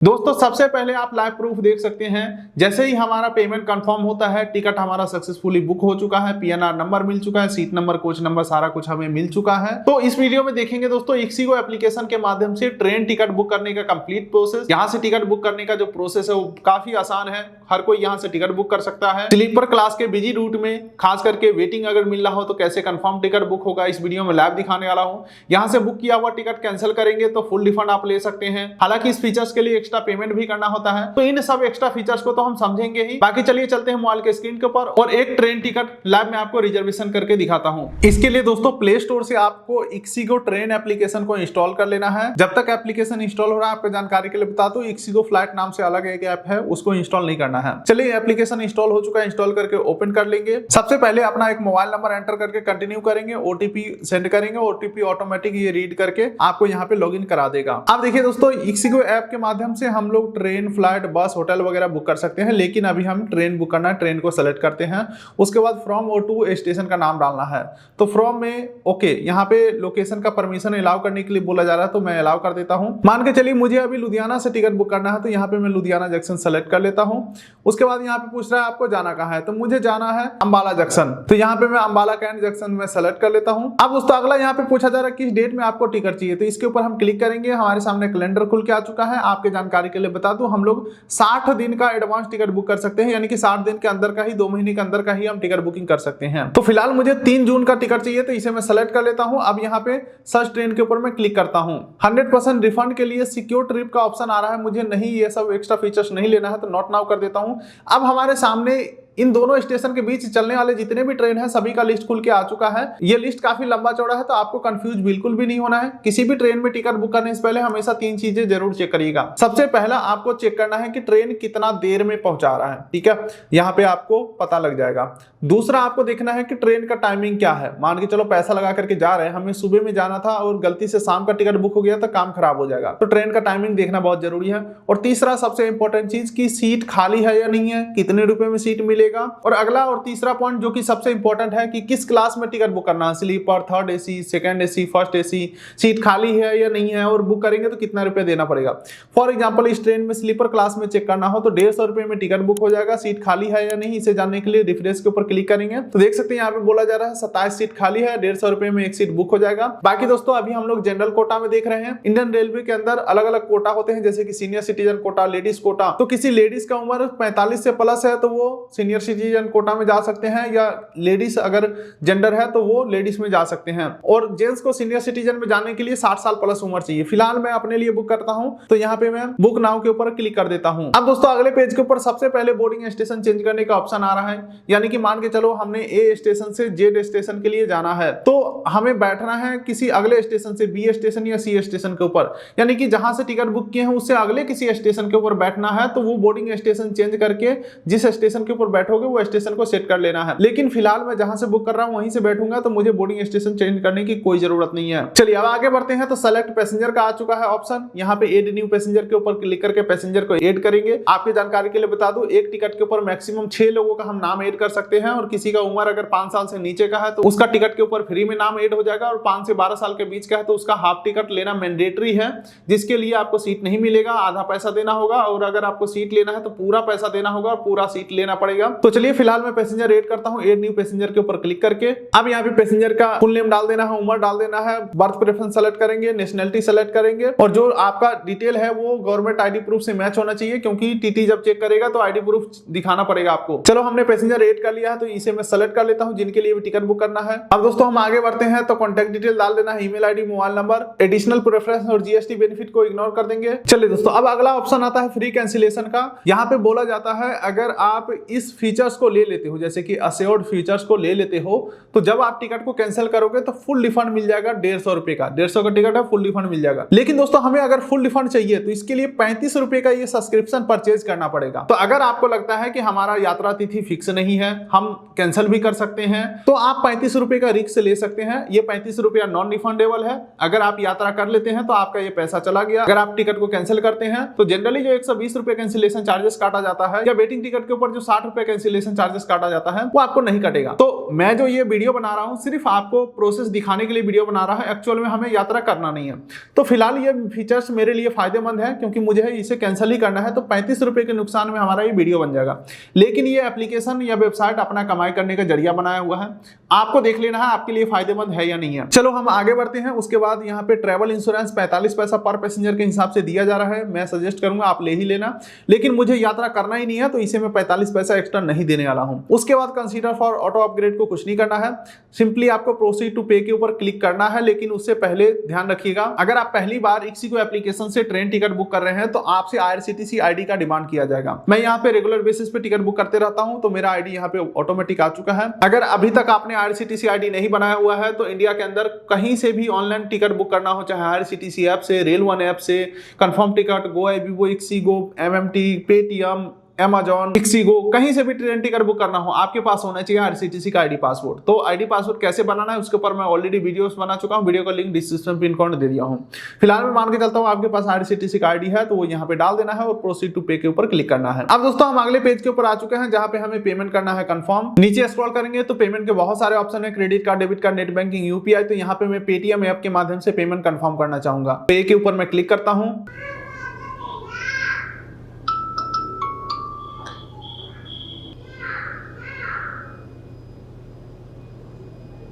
दोस्तों सबसे पहले आप लाइव प्रूफ देख सकते हैं। जैसे ही हमारा पेमेंट कंफर्म होता है, टिकट हमारा सक्सेसफुली बुक हो चुका है, पीएनआर नंबर मिल चुका है, सीट नंबर, कोच नंबर, सारा कुछ हमें मिल चुका है। तो इस वीडियो में देखेंगे दोस्तों ixigo एप्लीकेशन के माध्यम से ट्रेन टिकट बुक करने का कंप्लीट प्रोसेस। यहाँ से टिकट बुक करने का जो प्रोसेस है वो काफी आसान है, हर कोई यहाँ से टिकट बुक कर सकता है। स्लीपर क्लास के बिजी रूट में खास करके वेटिंग अगर मिल रहा हो तो कैसे कंफर्म टिकट बुक होगा, इस वीडियो में लाइव दिखाने वाला हूँ। यहाँ से बुक किया हुआ टिकट कैंसिल करेंगे तो फुल रिफंड आप ले सकते हैं। हालांकि इस फीचर्स के लिए एक्स्ट्रा पेमेंट भी करना होता है, तो इन सब एक्स्ट्रा फीचर्स को तो हम समझेंगे ही। बाकी चलिए चलते हैं मोबाइल के स्क्रीन के ऊपर और एक ट्रेन टिकट लाइव में आपको रिजर्वेशन करके दिखाता हूं। इसके लिए दोस्तों प्ले स्टोर से आपको ixigo ट्रेन एप्लीकेशन को इंस्टॉल कर लेना है। जब तक एप्लीकेशन इंस्टॉल हो रहा है, आपको जानकारी के लिए बता दूं, ixigo फ्लाइट नाम से अलग एक ऐप है, उसको इंस्टॉल नहीं करना है। चलिए एप्लीकेशन इंस्टॉल हो चुका है, इंस्टॉल करके ओपन कर लेंगे। सबसे पहले अपना एक मोबाइल नंबर एंटर करके कंटिन्यू करेंगे, ओटीपी सेंड करेंगे, ओटीपी ऑटोमेटिक ये रीड करके आपको यहाँ पे लॉगिन करा देगा। अब देखिए दोस्तों, ixigo ऐप के माध्यम से हम लोग ट्रेन, फ्लाइट, बस, होटल वगैरह बुक कर सकते हैं, लेकिन अभी हम ट्रेन बुक करना है। ट्रेन को सेलेक्ट करते हैं, उसके बाद फ्रॉम और टू स्टेशन का नाम डालना है। तो फ्रॉम में ओके, यहाँ पे लोकेशन का परमिशन अलाउ करने के लिए बोला जा रहा है, तो मैं अलाउ कर देता हूँ। मान के चलिए मुझे अभी लुधियाना से टिकट बुक करना है, तो यहाँ पे मैं लुधियाना जंक्शन सेलेक्ट कर लेता हूँ। उसके बाद यहाँ पे पूछ रहा है आपको जाना कहाँ है, तो मुझे जाना है अंबाला जंक्शन, तो यहाँ पे मैं अंबाला कैंट जंक्शन में सेलेक्ट कर लेता हूँ। अब दोस्तों अगला यहाँ पे पूछा जा रहा है किस डेट में आपको टिकट चाहिए, तो इसके ऊपर हम क्लिक करेंगे। हमारे सामने कैलेंडर खुल के आ चुका है। आपके जानकारी के लिए बता दूं, हम लोग 60 दिन का एडवांस टिकट बुक कर सकते हैं, यानी कि 60 दिन के अंदर का ही, 2 महीने के अंदर का ही हम टिकट बुकिंग कर सकते हैं। तो फिलहाल मुझे 3 जून का टिकट चाहिए, तो इसे मैं सेलेक्ट कर लेता हूं। अब यहाँ पे सर्च ट्रेन के ऊपर मैं क्लिक करता हूं। 100% रिफंड के लिए सिक्योर ट्रिप का ऑप्शन आ रहा है, मुझे नहीं, ये सब एक्स्ट्रा फीचर्स नहीं लेना है, तो नॉट नाउ कर देता हूं। अब हमारे सामने इन दोनों स्टेशन के बीच चलने वाले जितने भी ट्रेन हैं सभी का लिस्ट खुल के आ चुका है। ये लिस्ट काफी लंबा चौड़ा है, तो आपको कंफ्यूज बिल्कुल भी नहीं होना है। किसी भी ट्रेन में टिकट बुक करने से पहले हमेशा 3 चीजें जरूर चेक करिएगा। सबसे पहला आपको चेक करना है कि ट्रेन कितना देर में पहुंचा रहा है, ठीक है, यहाँ पे आपको पता लग जाएगा। दूसरा आपको देखना है कि ट्रेन का टाइमिंग क्या है। मान के चलो पैसा लगा करके जा रहे हैं, हमें सुबह में जाना था और गलती से शाम का टिकट बुक हो गया तो काम खराब हो जाएगा, तो ट्रेन का टाइमिंग देखना बहुत जरूरी है। और तीसरा सबसे इंपॉर्टेंट चीज की सीट खाली है या नहीं है, कितने रुपए में सीट मिलेगा। और अगला और तीसरा पॉइंट जो कि सबसे इंपॉर्टेंट है कि किस क्लास में टिकट बुक करना है, sleeper, third AC, second AC, first AC, seat खाली है या नहीं है, और बुक करेंगे तो कितना रुपया देना पड़ेगा। फॉर एग्जांपल इस ट्रेन में स्लीपर क्लास में चेक करना हो तो 150 रुपए में टिकट बुक हो जाएगा। सीट खाली है या नहीं इसे जानने के लिए रिफ्रेश के ऊपर क्लिक करेंगे तो देख सकते हैं यहाँ पे बोला जा रहा है 27 सीट खाली है, 150 रुपए में एक सीट बुक हो जाएगा। बाकी दोस्तों अभी हम लोग जनरल कोटा में देख रहे हैं। इंडियन रेलवे के अंदर अलग अलग कोटा होते हैं, जैसे कि senior citizen quota, ladies quota. तो किसी लेडीज का उम्र 45 से प्लस है तो वो सीनियर सिटीजन कोटा में जा सकते हैं, या लेडीज अगर जेंडर है तो वो लेडीज में जा सकते हैं। और जेंट्स को सीनियर सिटीजन में जाने के लिए 60 साल प्लस उम्र चाहिए। फिलहाल मैं अपने लिए बुक करता हूं, तो यहाँ पे मैं बुक नाउ के ऊपर क्लिक कर देता हूं। अब दोस्तों अगले पेज के ऊपर सबसे पहले बोर्डिंग स्टेशन चेंज करने का ऑप्शन आ रहा है, यानी कि मान के चलो हमने ए स्टेशन से जेड स्टेशन के लिए जाना है, तो हमें बैठना है किसी अगले स्टेशन से, बी स्टेशन या सी स्टेशन के ऊपर, यानी कि जहां से टिकट बुक किए हैं उससे अगले किसी स्टेशन के ऊपर बैठना है। तो वो बोर्डिंग स्टेशन चेंज करके जिस स्टेशन के ऊपर बैठोगे वो स्टेशन को सेट कर लेना है। लेकिन फिलहाल मैं जहां से बुक कर रहा हूं वहीं से बैठूंगा, तो मुझे बोर्डिंग स्टेशन चेंज करने की कोई जरूरत नहीं है। चलिए अब आगे बढ़ते हैं। तो सेलेक्ट पैसेंजर का आ चुका है ऑप्शन, यहाँ पे एड न्यू पैसेंजर के ऊपर क्लिक करके पैसेंजर को ऐड करेंगे। आपकी जानकारी के लिए बता दूं, एक टिकट के ऊपर मैक्सिमम 6 लोगों का हम नाम ऐड कर सकते हैं, और किसी का उम्र अगर 5 साल से नीचे का है तो उसका टिकट के ऊपर फ्री में नाम ऐड हो जाएगा, और 5 से 12 साल के बीच का है तो उसका हाफ टिकट लेना मैंडेटरी है, जिसके लिए आपको सीट नहीं मिलेगा, आधा पैसा देना होगा। और अगर आपको सीट लेना है तो पूरा पैसा देना होगा और पूरा सीट लेना पड़ेगा। तो चलिए फिलहाल मैं पैसेंजर ऐड करता हूं, ऐड न्यू पैसेंजर के ऊपर क्लिक करके। अब यहाँ पे पैसेंजर का फुल नेम डाल देना है, उम्र डाल देना है, बर्थ प्रेफरेंस सेलेक्ट करेंगे, नेशनलिटी सेलेक्ट करेंगे, और जो आपका डिटेल है वो गवर्नमेंट आईडी प्रूफ से मैच होना चाहिए, क्योंकि टीटी जब चेक करेगा तो आईडी प्रूफ दिखाना पड़ेगा आपको। चलो हमने पैसेंजर ऐड कर लिया है, तो इसे मैं सेलेक्ट कर लेता हूं जिनके लिए भी टिकट बुक करना है। अब दोस्तों हम आगे बढ़ते हैं। तो कॉन्टैक्ट डिटेल डाल देना है, email ID, mobile number, additional preference और जीएसटी बेनिफिट को इग्नोर कर देंगे। चलिए दोस्तों अब अगला ऑप्शन आता है फ्री कैंसिलेशन का। यहाँ पे बोला जाता है अगर आप इस फीचर्स को ले लेते हो, जैसे कि अश्योर्ड फीचर्स को ले लेते हो, तो जब आप टिकट को कैंसिल करोगे तो फुल रिफंड मिल जाएगा 150 रुपए का। 150 का टिकट है, फुल रिफंड मिल जाएगा। लेकिन दोस्तों हमें अगर फुल रिफंड चाहिए तो इसके लिए 35 रुपए का ये सब्सक्रिप्शन परचेज करना पड़ेगा। तो अगर आपको लगता है कि हमारा यात्रा तिथि फिक्स नहीं है, हम कैंसिल भी कर सकते हैं, तो आप 35 रुपए का रिस्क ले सकते हैं। ये 35 रुपया नॉन रिफंडेबल है। अगर आप यात्रा कर लेते हैं तो आपका ये पैसा चला गया। अगर आप टिकट को कैंसिल करते हैं तो जनरली जो 120 रुपए कैंसिलेशन चार्जेस काटा जाता है, या वेटिंग टिकट के ऊपर जो 60 रुपए कैंसिलेशन चार्जेस काटा जाता है वो आपको नहीं कटेगा। तो मैं जो ये वीडियो बना रहा हूँ सिर्फ आपको प्रोसेस दिखाने के लिए वीडियो बना रहा है, एक्चुअल में हमें यात्रा करना नहीं है। तो फिलहाल ये फीचर्स मेरे लिए फायदेमंद है क्योंकि मुझे इसे कैंसिल ही करना है, तो 35 रुपए के नुकसान में हमारा ये वीडियो बन जाएगा। लेकिन ये एप्लीकेशन या वेबसाइट अपना कमाई करने का जरिया बनाया हुआ है, आपको देख लेना है आपके लिए फायदेमंद है या नहीं है। चलो हम आगे बढ़ते हैं। उसके बाद यहाँ पे ट्रैवल इंश्योरेंस 45 पैसा पर पैसेंजर के हिसाब से दिया जा रहा है। मैं सजेस्ट करूंगा आप ले ही लेना, लेकिन मुझे यात्रा करना ही नहीं है तो इसे मैं 45 पैसा एक्स्ट्रा नहीं देने वाला हूं। उसके बाद कंसीडर फॉर ऑटो अपग्रेड को कुछ नहीं करना है, सिंपली आपको प्रोसीड टू पे के ऊपर क्लिक करना है। लेकिन उससे पहले ध्यान रखिएगा, अगर आप पहली बार इक्सिगो एप्लीकेशन से ट्रेन टिकट बुक कर रहे हैं तो आपसे IRCTC आईडी का डिमांड किया जाएगा। मैं यहाँ पे रेगुलर बेसिस पे टिकट बुक करते रहता हूं तो मेरा आईडी यहाँ पे ऑटोमेटिक आ चुका है। अगर अभी तक आपने IRCTC आईडी नहीं बनाया हुआ है तो इंडिया के अंदर कहीं से भी ऑनलाइन टिकट बुक करना हो, चाहे IRCTC ऐप से, रेल वन ऐप से, confirm ticket, Goibibo, ixigo, MMT, Paytm, Amazon, ixigo, कहीं से भी ट्रेन टिकट बुक करना हो आपके पास होना चाहिए IRCTC का आईडी पासवर्ड। तो आईडी पासवर्ड कैसे बनाना है उसके ऊपर मैं ऑलरेडी वीडियोस बना चुका हूं, वीडियो का लिंक डिस्क्रिप्शन पिन कोड दे दिया हूं। फिलहाल मैं मान के चलता हूं आपके पास IRCTC का आईडी है तो वो यहाँ पे डाल देना है और प्रोसीड टू पे के ऊपर क्लिक करना है। अब दोस्तों हम अगले पेज के ऊपर आ चुके हैं जहां पे हमें पेमेंट करना है कंफर्म। नीचे स्क्रॉल करेंगे तो पेमेंट के बहुत सारे ऑप्शन है, credit card, debit card, net banking, UPI। तो यहाँ पे मैं पेटीएम ऐप के माध्यम से पेमेंट कंफर्म करना चाहूंगा। पे के ऊपर मैं क्लिक करता हूं।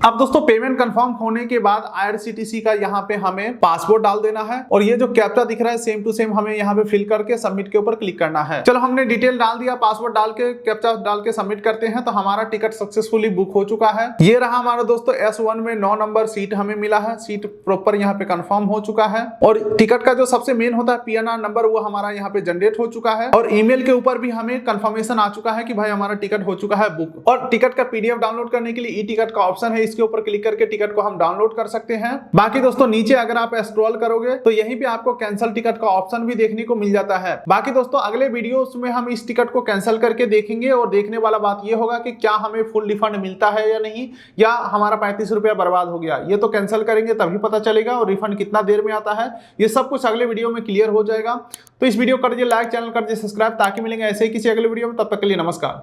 अब दोस्तों पेमेंट कंफर्म होने के बाद IRCTC का यहाँ पे हमें पासवर्ड डाल देना है और ये जो कैप्चा दिख रहा है सेम टू सेम हमें यहाँ पे फिल करके सबमिट के ऊपर क्लिक करना है। चलो हमने डिटेल डाल दिया, पासवर्ड डाल के कैप्चा डाल के सबमिट करते हैं तो हमारा टिकट सक्सेसफुली बुक हो चुका है। ये रहा हमारा दोस्तों S1 में 9 नंबर सीट हमें मिला है, सीट प्रॉपर यहाँ पे कंफर्म हो चुका है। और टिकट का जो सबसे मेन होता है PNR नंबर वो हमारा यहाँ पे जनरेट हो चुका है और ईमेल के ऊपर भी हमें कंफर्मेशन आ चुका है कि भाई हमारा टिकट हो चुका है बुक। और टिकट का PDF डाउनलोड करने के लिए E-टिकट का ऑप्शन है, इसके ऊपर क्लिक करके टिकट को हम डाउनलोड कर सकते हैं। बाकी दोस्तों नीचे अगर आप स्क्रॉल करोगे तो यहीं पे आपको कैंसिल टिकट का ऑप्शन भी देखने को मिल जाता है। बाकी दोस्तों अगले वीडियोस में हम इस टिकट को कैंसिल करके देखेंगे और देखने वाला बात ये होगा कि क्या हमें फुल रिफंड मिलता है या नहीं, या हमारा 35 रुपया बर्बाद हो गया। ये तो कैंसिल करेंगे तभी पता चलेगा और रिफंड कितना देर में आता है, ये सब कुछ अगले वीडियो में क्लियर हो जाएगा। तो इस वीडियो कर दीजिए लाइक, चैनल कर दीजिए सब्सक्राइब ताकि मिलेंगे ऐसे ही किसी अगले वीडियो में। तब तक के लिए नमस्कार।